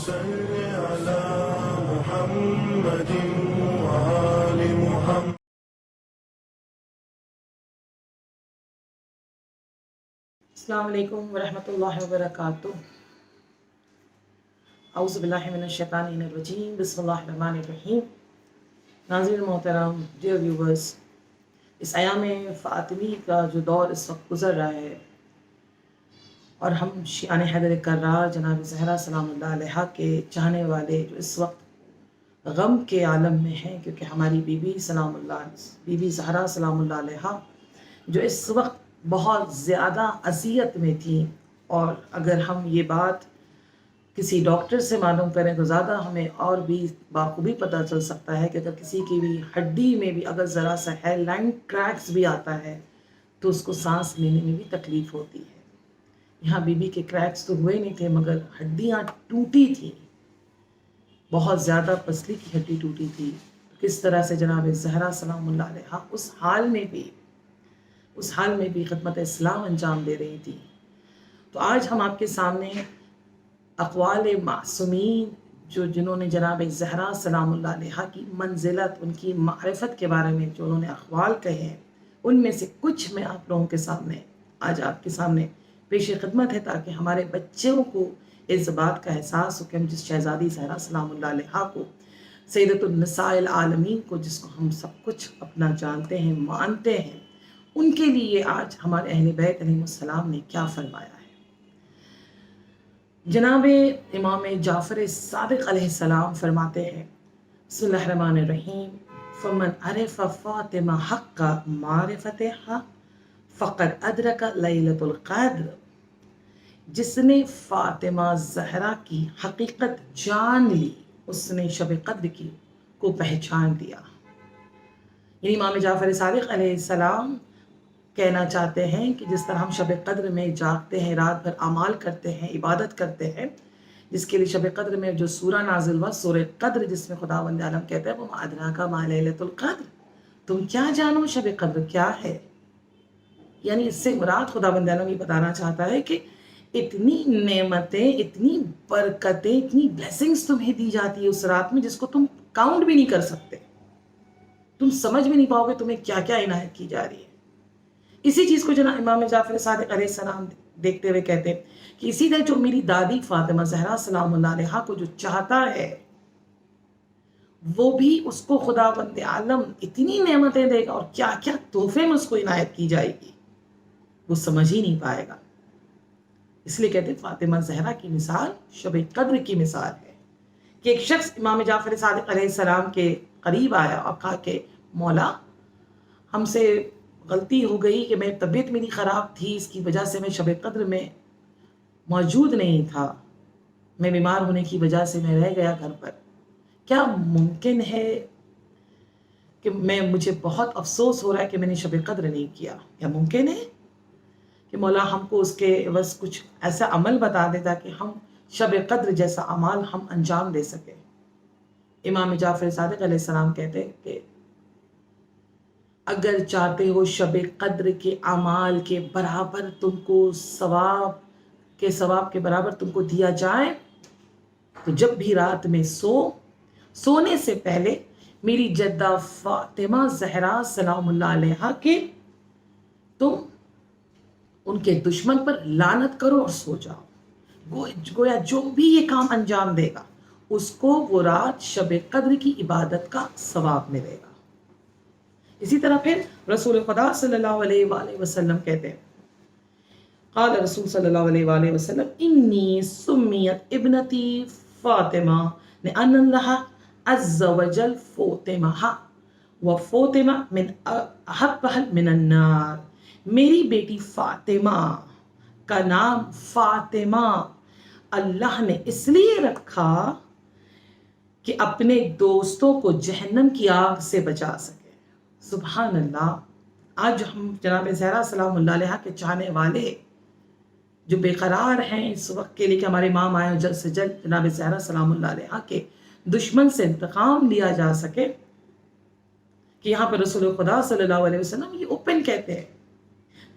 صل على محمد وآل محمد. السلام علیکم ورحمۃ اللہ وبرکاتہ. اعوذ باللہ من الشیطان الرجیم. بسم اللہ الرحمن الرحیم. ناظرین محترم، ڈیئر ویورز، اس ایام فاطمی کا جو دور اس وقت گزر رہا ہے اور ہم شیعان حیدر کرار جناب زہرا سلام اللہ علیہ کے چاہنے والے جو اس وقت غم کے عالم میں ہیں، کیونکہ ہماری بی بی زہرا سلام اللہ علیہ جو اس وقت بہت زیادہ اذیت میں تھیں، اور اگر ہم یہ بات کسی ڈاکٹر سے معلوم کریں تو زیادہ ہمیں اور بھی بخوبی پتہ چل سکتا ہے کہ اگر کسی کی بھی ہڈی میں بھی اگر ذرا سا ہیئر لائن کریکس بھی آتا ہے تو اس کو سانس لینے میں بھی تکلیف ہوتی ہے. یہاں بی کے کریکس تو ہوئے نہیں تھے مگر ہڈیاں ٹوٹی تھیں، بہت زیادہ پسلی کی ہڈی ٹوٹی تھی. کس طرح سے جناب زہرا سلام اللہ علیہ اس حال میں بھی خدمت اسلام انجام دے رہی تھی. تو آج ہم آپ کے سامنے اقوال معصومین جنہوں نے جناب زہرا سلام اللہ علیہ کی منزلت، ان کی معرفت کے بارے میں جو انہوں نے اقوال کہے ہیں، ان میں سے کچھ میں آپ لوگوں کے سامنے آج آپ کے سامنے پیش خدمت ہے، تاکہ ہمارے بچوں کو اس بات کا احساس ہو کہ ہم جس شہزادی زہرا سلام اللہ علیہ کو، سیدۃ النساء العالمین کو، جس کو ہم سب کچھ اپنا جانتے ہیں، مانتے ہیں، ان کے لیے آج ہمارے اہل بیت علیہ السلام نے کیا فرمایا ہے. جناب امام جعفر صادق علیہ السلام فرماتے ہیں، بسم اللہ الرحمن الرحیم، فمن عرف فاطمہ حق معرفتها فقد ادرک لیلۃ القدر. جس نے فاطمہ زہرا کی حقیقت جان لی، اس نے شب قدر کو پہچان لیا. یعنی امام جعفر صادق علیہ السلام کہنا چاہتے ہیں کہ جس طرح ہم شب قدر میں جاگتے ہیں، رات بھر اعمال کرتے ہیں، عبادت کرتے ہیں، جس کے لیے شب قدر میں جو سورہ نازل ہوا سورہ قدر، جس میں خداوند عالم کہتے ہیں وَمَا أَدْرَاكَ مَا لَيْلَةُ الْقَدْرِ، تم کیا جانو شب قدر کیا ہے. یعنی اس سے مراد خداوند عالم یہ بتانا چاہتا ہے کہ اتنی نعمتیں، اتنی برکتیں، اتنی بلیسنگز تمہیں دی جاتی ہے اس رات میں، جس کو تم کاؤنٹ بھی نہیں کر سکتے. تم سمجھ بھی نہیں پاؤ گے تمہیں کیا کیا عنایت کی جا رہی ہے. اسی چیز کو جناب امام جعفر صادق علیہ السلام دیکھتے ہوئے کہتے ہیں کہ اسی طرح جو میری دادی فاطمہ زہرا سلام اللہ علیہ کو جو چاہتا ہے، وہ بھی اس کو خداوند عالم اتنی نعمتیں دے گا اور کیا کیا تحفے میں اس کو عنایت کی جائے گی، وہ سمجھ ہی نہیں پائے گا. اس لیے کہتے ہیں فاطمہ زہرا کی مثال شب قدر کی مثال ہے. کہ ایک شخص امام جعفر صادق علیہ السلام کے قریب آیا اور کہا کہ مولا، ہم سے غلطی ہو گئی کہ میں طبیعت میری خراب تھی، اس کی وجہ سے میں شب قدر میں موجود نہیں تھا، میں بیمار ہونے کی وجہ سے میں رہ گیا گھر پر. کیا ممکن ہے کہ مجھے بہت افسوس ہو رہا ہے کہ میں نے شب قدر نہیں کیا. کیا ممکن ہے کہ مولا ہم کو اس کے عوض کچھ ایسا عمل بتا دے تاکہ ہم شب قدر جیسا عمل ہم انجام دے سکیں. امام جعفر صادق علیہ السلام کہتے ہیں کہ اگر چاہتے ہو شب قدر کے اعمال کے برابر تم کو ثواب کے برابر تم کو دیا جائے، تو جب بھی رات میں سونے سے پہلے میری جدہ فاطمہ زہرا سلام اللہ علیہ کے تم ان کے دشمن پر لعنت کرو اور سو جاؤ. گویا جو بھی یہ کام انجام دے گا اس کو وہ رات شب قدر کی عبادت کا ثواب ملے گا. اسی طرح پھر رسول خدا صلی اللہ علیہ وآلہ وسلم کہتے ہیں، قال رسول صلی اللہ علیہ وآلہ وسلم انی سمیت ابنتی فاطمہ لأن اللہ عز وجل فوتمہ وفوتمہ من احبہ من النار. میری بیٹی فاطمہ کا نام فاطمہ اللہ نے اس لیے رکھا کہ اپنے دوستوں کو جہنم کی آگ سے بچا سکے. سبحان اللہ. آج ہم جناب زہرا سلام اللہ علیہ کے چاہنے والے جو بے قرار ہیں اس وقت کے لیے کہ ہمارے امام آئے جلد سے جلد جناب زہرا سلام اللہ علیہ کے دشمن سے انتقام لیا جا سکے، کہ یہاں پر رسول خدا صلی اللہ علیہ وسلم یہ اوپن کہتے ہیں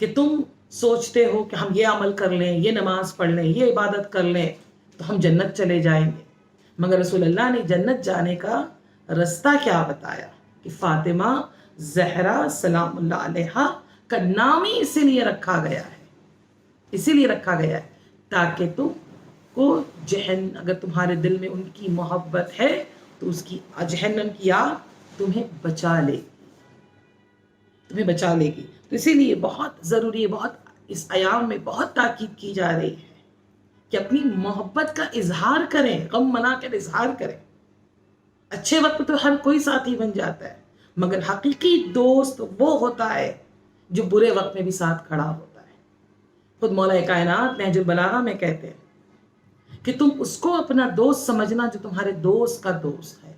کہ تم سوچتے ہو کہ ہم یہ عمل کر لیں، یہ نماز پڑھ لیں، یہ عبادت کر لیں تو ہم جنت چلے جائیں گے. مگر رسول اللہ نے جنت جانے کا رستہ کیا بتایا کہ فاطمہ زہرا سلام اللہ علیہا کا نام ہی اسی لیے رکھا گیا ہے، اسی لیے رکھا گیا ہے تاکہ تم کو اگر تمہارے دل میں ان کی محبت ہے تو اس کی جہنم کی آگ تمہیں بچا لے گی، تو اسی لیے بہت ضروری ہے، بہت اس ایام میں بہت تاکید کی جا رہی ہے کہ اپنی محبت کا اظہار کریں، غم منا کر اظہار کریں۔ اچھے وقت تو ہر کوئی ساتھی بن جاتا ہے، مگر حقیقی دوست وہ ہوتا ہے جو برے وقت میں بھی ساتھ کھڑا ہوتا ہے۔ خود مولا کائنات نہج البلاغہ میں کہتے ہیں کہ تم اس کو اپنا دوست سمجھنا جو تمہارے دوست کا دوست ہے،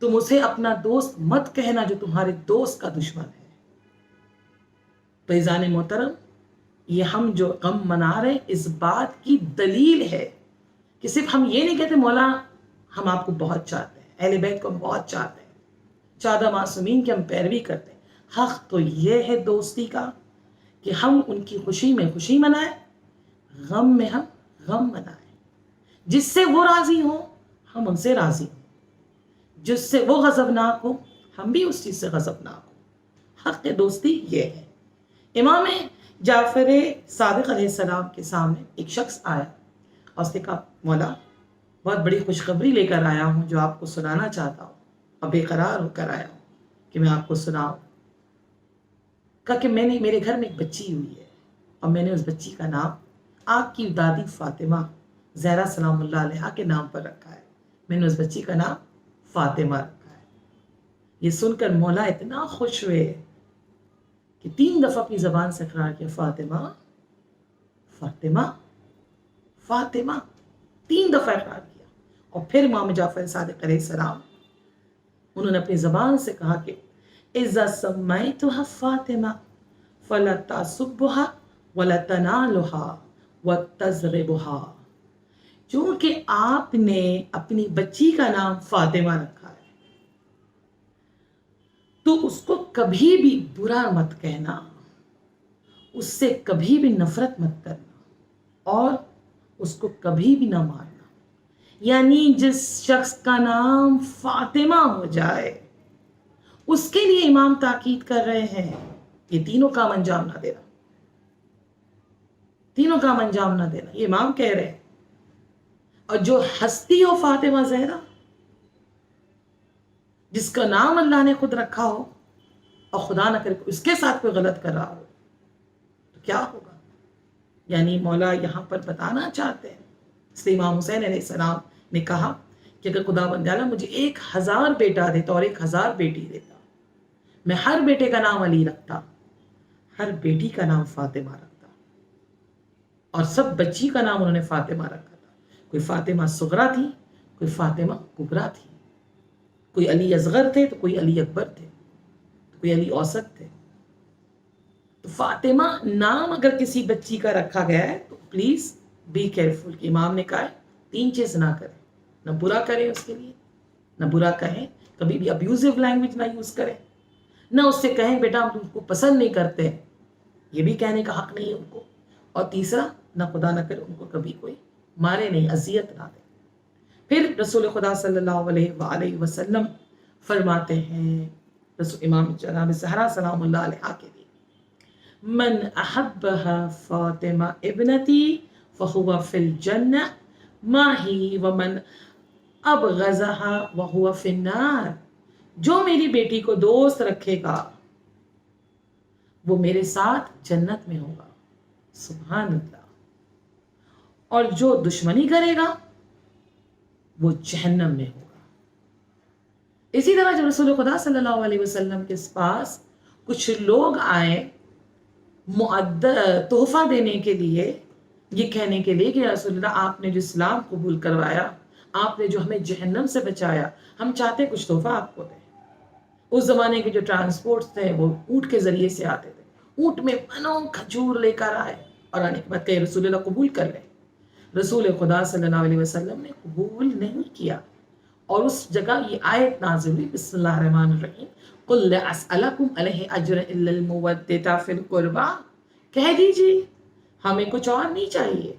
تم اسے اپنا دوست مت کہنا جو تمہارے دوست کا دشمن ہے۔ تو عزیزان محترم، یہ ہم جو غم منا رہے اس بات کی دلیل ہے کہ صرف ہم یہ نہیں کہتے مولا ہم آپ کو بہت چاہتے ہیں، اہل بیت کو ہم بہت چاہتے ہیں، 14 معصومین کی ہم پیروی کرتے ہیں۔ حق تو یہ ہے دوستی کا کہ ہم ان کی خوشی میں خوشی منائیں، غم میں ہم غم منائیں، جس سے وہ راضی ہوں ہم ان سے راضی ہوں، جس سے وہ غضبناک ہو ہم بھی اس چیز سے غضبناک ہوں۔ حق دوستی یہ ہے۔ امام جعفر صادق علیہ السلام کے سامنے ایک شخص آیا اور اس نے کہا مولا بہت بڑی خوشخبری لے کر آیا ہوں جو آپ کو سنانا چاہتا ہوں، اور بے قرار ہو کر آیا ہوں کہ میں آپ کو سناؤں۔ کہا کہ میرے گھر میں ایک بچی ہوئی ہے اور میں نے اس بچی کا نام آپ کی دادی فاطمہ زہرا سلام اللہ علیہا کے نام پر رکھا ہے، میں نے اس بچی کا نام فاطمہ رکھا ہے۔ یہ سن کر مولا اتنا خوش ہوئے کہ 3 دفعہ اپنی زبان سے اقرار کیا، فاطمہ فاطمہ فاطمہ، 3 دفعہ اقرار کیا۔ اور پھر امام جعفر صادق علیہ السلام انہوں نے اپنی زبان سے کہا کہ اذا سمیتها فاطمہ فلا تسبها ولا تنالها وتضربها، چونکہ آپ نے اپنی بچی کا نام فاطمہ رکھا ہے تو اس کو کبھی بھی برا مت کہنا، اس سے کبھی بھی نفرت مت کرنا اور اس کو کبھی بھی نہ مارنا۔ یعنی جس شخص کا نام فاطمہ ہو جائے اس کے لیے امام تاکید کر رہے ہیں یہ تینوں کام انجام نہ دینا، تینوں کام انجام نہ دینا، یہ امام کہہ رہے ہیں۔ اور جو ہستی ہو فاطمہ زہرا، جس کا نام اللہ نے خود رکھا ہو اور خدا نہ کرے اس کے ساتھ کوئی غلط کر رہا ہو تو کیا ہوگا؟ یعنی مولا یہاں پر بتانا چاہتے ہیں، اس لیے امام حسین علیہ السلام نے کہا کہ اگر خدا بند تعالیٰ مجھے 1000 بیٹا دیتا اور 1000 بیٹی دیتا، میں ہر بیٹے کا نام علی رکھتا، ہر بیٹی کا نام فاطمہ رکھتا، اور سب بچی کا نام انہوں نے فاطمہ رکھا تھا۔ کوئی فاطمہ صغرا تھی، کوئی فاطمہ کبرا تھی، کوئی علی اصغر تھے تو کوئی علی اکبر تھے، تو کوئی علی اوسط تھے۔ تو فاطمہ نام اگر کسی بچی کا رکھا گیا ہے تو پلیز بی کیئرفل کہ امام نے کہا ہے 3 چیز نہ کریں، نہ برا کریں اس کے لیے، نہ برا کہیں، کبھی بھی ابیوزو لینگویج نہ یوز کریں، نہ اس سے کہیں بیٹا ہم تم کو پسند نہیں کرتے، یہ بھی کہنے کا حق نہیں ہے ان کو، اور تیسرا نہ خدا نہ کرے ان کو کبھی کوئی مارے نہیں، اذیت نہ دے۔ پھر رسول خدا صلی اللہ علیہ وآلہ وسلم فرماتے ہیں رسول امام جناب زہرا سلام اللہ علیہا کے لیے، من احبها فاطمہ ابنتی فہو فی الجنہ ماہی ومن ابغضها وہو فی النار، جو میری بیٹی کو دوست رکھے گا وہ میرے ساتھ جنت میں ہوگا، سبحان اللہ، اور جو دشمنی کرے گا وہ جہنم میں ہوگا۔ اسی طرح جب رسول خدا صلی اللہ علیہ وسلم کے پاس کچھ لوگ آئے تحفہ دینے کے لیے، یہ کہنے کے لیے کہ رسول اللہ آپ نے جو اسلام قبول کروایا، آپ نے جو ہمیں جہنم سے بچایا، ہم چاہتے کچھ تحفہ آپ کو دیں۔ اس زمانے کے جو ٹرانسپورٹس تھے وہ اونٹ کے ذریعے سے آتے تھے، اونٹ میں منوں کھجور لے کر آئے اور آنے کے بعد کہ رسول اللہ قبول کر لیں۔ رسول خدا صلی اللہ علیہ وسلم نے قبول نہیں کیا، اور اس جگہ یہ آیت نازل ہوئی، بسم اللہ الرحمن الرحیم، قل لا اسألکم علیہ اجر الا المودۃ فی القربى، کہہ دیجیے ہمیں کچھ اور نہیں چاہیے،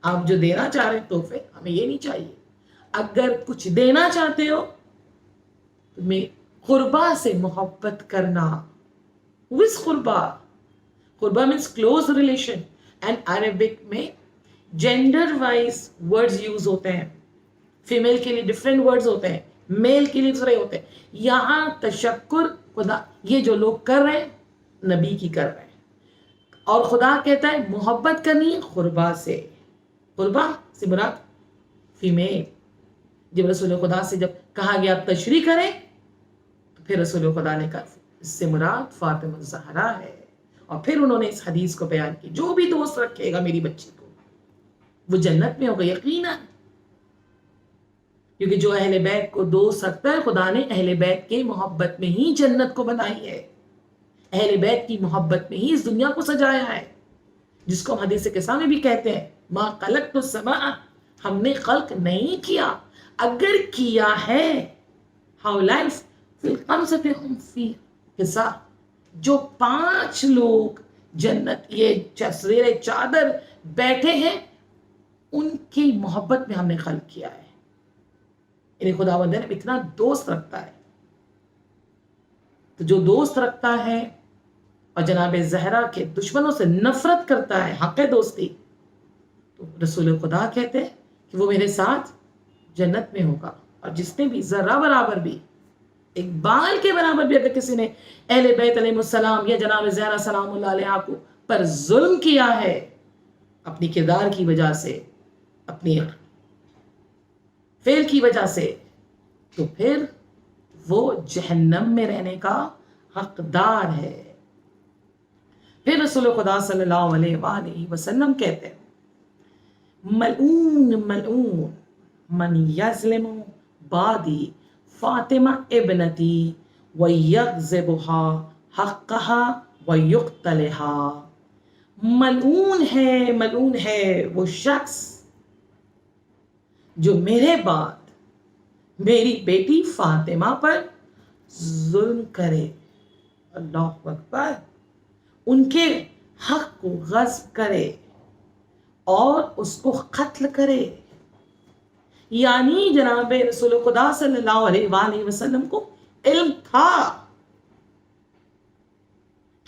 آپ جو دینا چاہ رہے ہیں تحفے ہمیں یہ نہیں چاہیے، اگر کچھ دینا چاہتے ہو تو میں قربا سے محبت کرنا. وز قربا؟ قربا means close relation. and Arabic میں جینڈر وائز ورڈز یوز ہوتے ہیں. فیمیل کے لیے ڈفرینٹ ورڈز ہوتے ہیں, میل کے لیے دوسرے ہوتے ہیں. یہاں تشکر خدا, یہ جو لوگ کر رہے ہیں نبی کی کر رہے ہیں, اور خدا کہتا ہے محبت کرنی ہے قربا سے. قربا سے مراد فیمیل. جب رسول خدا سے جب کہا گیا آپ تشریح کریں تو پھر رسول خدا نے کہا اس سے مراد فاطمہ الزہرا ہے. اور پھر انہوں نے اس حدیث کو بیان کی, جو بھی دوست رکھے گا میری بچی کو وہ جنت میں ہوگا یقیناً. کیونکہ جو اہل بیت کو دوست رکھتا ہے, خدا نے اہل بیت کے محبت میں ہی جنت کو بنائی ہے, اہل بیت کی محبت میں ہی اس دنیا کو سجایا ہے, جس کو ہم حدیث قصہ میں بھی کہتے ہیں ما خلقت السماء, ہم نے خلق نہیں کیا, اگر کیا ہے ہؤلاء فی الخمسۃ هم فی حصہ, جو 5 لوگ جنت یہ زیر چادر بیٹھے ہیں ان کی محبت میں ہم نے خلق کیا ہے. یعنی خداوند نے اتنا دوست رکھتا ہے. تو جو دوست رکھتا ہے اور جناب زہرا کے دشمنوں سے نفرت کرتا ہے, حق دوستی, تو رسول خدا کہتے ہیں کہ وہ میرے ساتھ جنت میں ہوگا. اور جس نے بھی ذرہ برابر بھی, ایک بال کے برابر بھی اگر کسی نے اہل بیت علیہ السلام یا جناب زہرا سلام اللہ علیہ کو پر ظلم کیا ہے اپنی کردار کی وجہ سے, اپنی فعل کی وجہ سے, تو پھر وہ جہنم میں رہنے کا حقدار ہے. پھر رسول خدا صلی اللہ علیہ وآلہ وسلم کہتے ہیں ملعون ملعون من یظلم بعدی فاطمہ ابنتی ویغضبها حقها ویقتلها. ملعون ہے وہ شخص جو میرے بعد میری بیٹی فاطمہ پر ظلم کرے, اللہ اکبر, ان کے حق کو غصب کرے اور اس کو قتل کرے. یعنی جناب رسول خدا صلی اللہ علیہ وآلہ وسلم کو علم تھا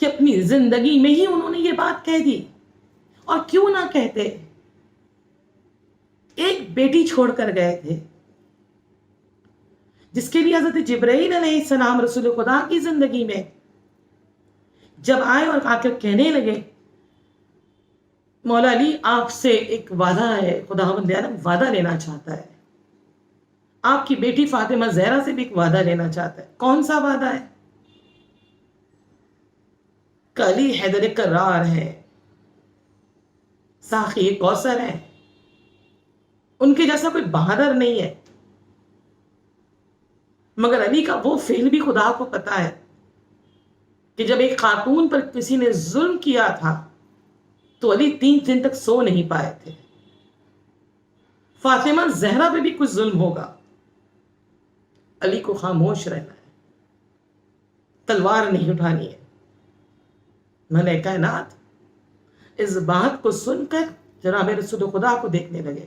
کہ اپنی زندگی میں ہی انہوں نے یہ بات کہہ دی. اور کیوں نہ کہتے, ایک بیٹی چھوڑ کر گئے تھے جس کے لیے حضرت جبرائیل علیہ السلام رسول خدا کی زندگی میں جب آئے اور آ کر کہنے لگے مولا علی آپ سے ایک وعدہ ہے, خداوند عالم وعدہ لینا چاہتا ہے, آپ کی بیٹی فاطمہ زہرا سے بھی ایک وعدہ لینا چاہتا ہے. کون سا وعدہ ہے؟ علی حیدر کرار ہے, ساقی کوثر ہے, ان کے جیسا کوئی بہادر نہیں ہے. مگر علی کا وہ فعل بھی خدا کو پتا ہے کہ جب ایک خاتون پر کسی نے ظلم کیا تھا تو علی 3 دن تک سو نہیں پائے تھے. فاطمہ زہرا پہ بھی کچھ ظلم ہوگا, علی کو خاموش رہنا ہے, تلوار نہیں اٹھانی ہے. ملائکہ کائنات اس بات کو سن کر جناب رسول خدا کو دیکھنے لگے.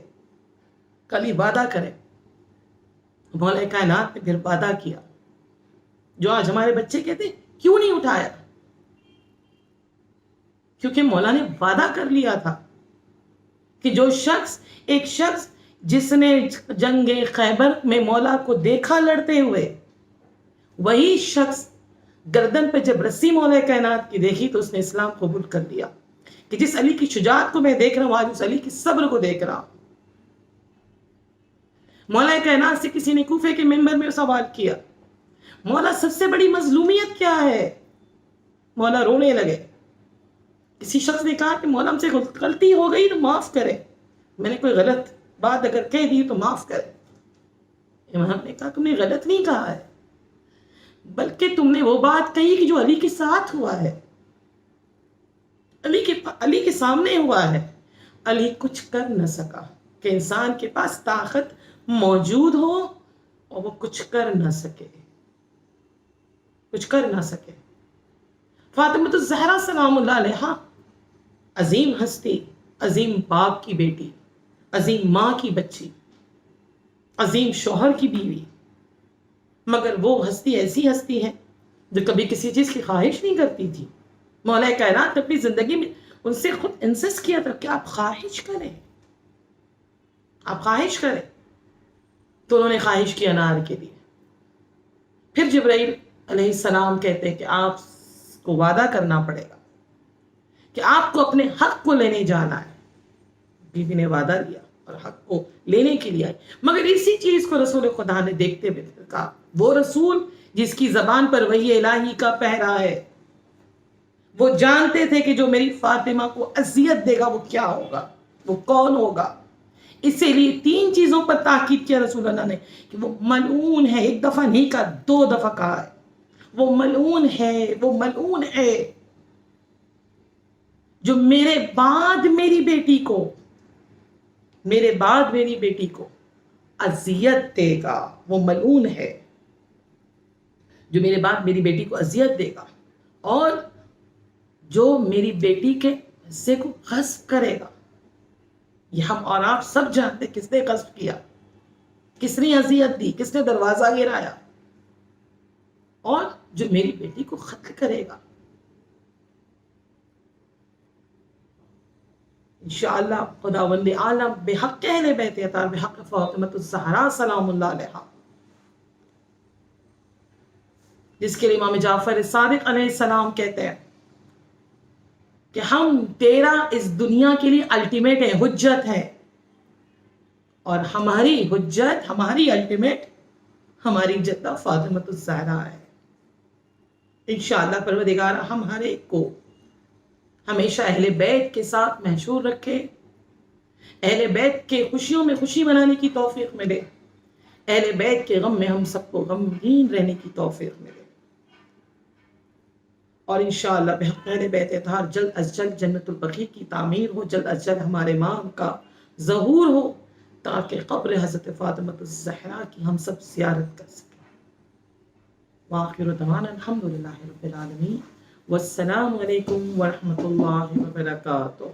کلی وعدہ کرے. مولا کائنات نے پھر وعدہ کیا جو آج ہمارے بچے کہتے کیوں نہیں اٹھایا, کیونکہ مولا نے وعدہ کر لیا تھا کہ جو شخص, ایک شخص جس نے جنگ خیبر میں مولا کو دیکھا لڑتے ہوئے, وہی شخص گردن پہ جب رسی مولا کائنات کی دیکھی تو اس نے اسلام قبول کر لیا. کہ جس علی کی شجاعت کو میں دیکھ رہا ہوں آج اس علی کی صبر کو دیکھ رہا ہوں. مولا کائنات سے کسی نے کوفے کے منبر میں سوال کیا مولا سب سے بڑی مظلومیت کیا ہے؟ مولا رونے لگے. کسی شخص نے کہا کہ مولا ہم سے غلطی ہو گئی تو معاف کرے, میں نے کوئی غلط بات اگر کہہ دی تو معاف کرے. امام نے کہا تم نے غلط نہیں کہا ہے, بلکہ تم نے وہ بات کہی کہ جو علی کے ساتھ ہوا ہے, علی کے سامنے ہوا ہے. علی کچھ کر نہ سکا کہ انسان کے پاس طاقت موجود ہو اور وہ کچھ کر نہ سکے, کچھ کر نہ سکے. فاطمہ الزہرا سلام اللہ علیہا عظیم ہستی, عظیم باپ کی بیٹی, عظیم ماں کی بچی, عظیم شوہر کی بیوی، مگر وہ ہستی ایسی ہستی ہے جو کبھی کسی چیز کی خواہش نہیں کرتی تھی. مولا کائنات نے اپنی زندگی میں ان سے خود انسسٹ کیا تھا کہ آپ خواہش کریں، آپ خواہش کریں. تو انہوں نے خواہش کی انار کے لیے. پھر جبرائیل علیہ السلام کہتے ہیں کہ آپ کو وعدہ کرنا پڑے گا کہ آپ کو اپنے حق کو لینے جانا ہے. بیوی نے وعدہ لیا اور حق کو لینے کے لیے آئی. مگر اسی چیز کو رسول خدا نے دیکھتے ہوئے کہا وہ رسول جس کی زبان پر وحی الہی کا پہرا ہے، وہ جانتے تھے کہ جو میری فاطمہ کو اذیت دے گا وہ کیا ہوگا، وہ کون ہوگا. اسی لیے 3 چیزوں پر تاکید کیا رسول اللہ نے کہ وہ ملعون ہے. ایک دفعہ نہیں کہا، 2 دفعہ کہا ہے وہ ملعون ہے، وہ ملعون ہے جو میرے بعد میری بیٹی کو اذیت دے گا. وہ ملعون ہے جو میرے بعد میری بیٹی کو اذیت دے گا اور جو میری بیٹی کے حصے کو غصب کرے گا. یہ ہم اور آپ سب جانتے کس نے غصب کیا، کس نے اذیت دی، کس نے دروازہ گرایا، اور جو میری بیٹی کو قتل کرے گا. انشاءاللہ خداوند عالم بحق اہل بیت اطہار، بحق فاطمہ الزہرا سلام اللہ علیہا، جس کے لیے امام جعفر صادق علیہ السلام کہتے ہیں کہ ہم تیرا اس دنیا کے لیے الٹیمیٹ ہے، حجت ہے، اور ہماری حجت، ہماری الٹیمیٹ، ہماری جدہ فاطمہ الزہرا ہے. انشاءاللہ پروردگار ہم ہر ایک کو ہمیشہ اہل بیت کے ساتھ محشور رکھے، اہل بیت کے خوشیوں میں خوشی منانے کی توفیق ملے، اہل بیت کے غم میں ہم سب کو غمگین رہنے کی توفیق ملے، اور انشاءاللہ بحق اہل بیت اطہار جلد از جلد جنت البقیع کی تعمیر ہو، جلد از جلد ہمارے امام کا ظہور ہو، تاکہ قبر حضرت فاطمہ الزہرا کی ہم سب زیارت کر سکیں. وآخر دعوانا الحمدللہ رب العالمین، والسلام علیکم ورحمۃ اللہ وبرکاتہ.